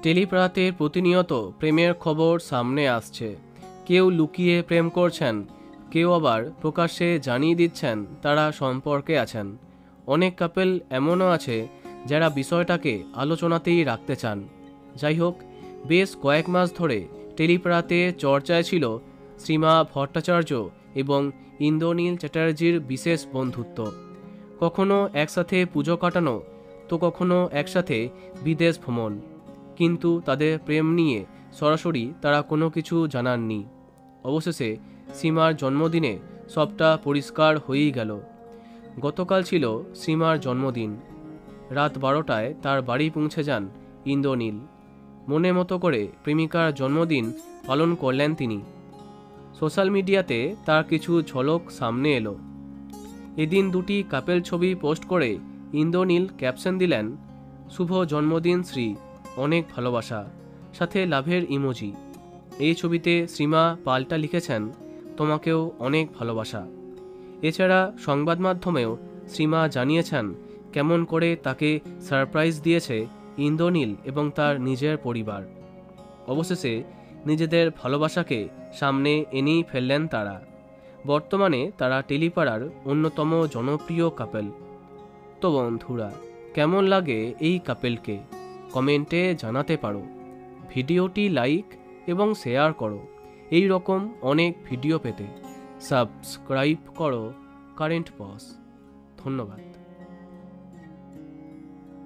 টেলিপাড়াতে প্রতিনিয়ত প্রেমের খবর সামনে আসছে। কেউ লুকিয়ে প্রেম করছেন, কেউ আবার প্রকাশ্যে জানিয়ে দিচ্ছেন তারা সম্পর্কে আছেন। অনেক কাপেল এমনও আছে যারা বিষয়টাকে আলোচনাতেই রাখতে চান। যাই হোক, বেশ কয়েক মাস ধরে টেলিপাড়াতে চর্চায় ছিল শ্রীমা ভট্টাচার্য এবং ইন্দ্রনীল চ্যাটার্জির বিশেষ বন্ধুত্ব। কখনো একসাথে পুজো কাটানো, তো কখনো একসাথে বিদেশ ভ্রমণ। কিন্তু তাদের প্রেম নিয়ে সরাসরি তারা কোনো কিছু জানাননি। অবশেষে সীমার জন্মদিনে সবটা পরিষ্কার হয়েই গেল। গতকাল ছিল সীমার জন্মদিন। রাত 12টায় তার বাড়ি পৌঁছে যান ইন্দ্রনীল। মনে মতো করে প্রেমিকার জন্মদিন পালন করলেন তিনি। সোশ্যাল মিডিয়াতে তার কিছু ঝলক সামনে এলো। এদিন দুটি কাপেল ছবি পোস্ট করে ইন্দ্রনীল ক্যাপশন দিলেন, শুভ জন্মদিন শ্রী, অনেক ভালোবাসা, সাথে লাভের ইমোজি। এই ছবিতে শ্রীমা পাল্টা লিখেছেন, তোমাকেও অনেক ভালোবাসা। এছাড়া সংবাদ মাধ্যমেও শ্রীমা জানিয়েছেন কেমন করে তাকে সারপ্রাইজ দিয়েছে ইন্দ্রনীল এবং তার নিজের পরিবার। অবশেষে নিজেদের ভালোবাসাকে সামনে এনেই ফেললেন তারা। বর্তমানে তারা টেলিপাড়ার অন্যতম জনপ্রিয় কাপেল। তো বন্ধুরা, কেমন লাগে এই কাপেলকে কমেন্টে জানাতে পারো। ভিডিওটি লাইক এবং শেয়ার করো। এই রকম অনেক ভিডিও পেতে সাবস্ক্রাইব করো কারেন্ট পজ। ধন্যবাদ।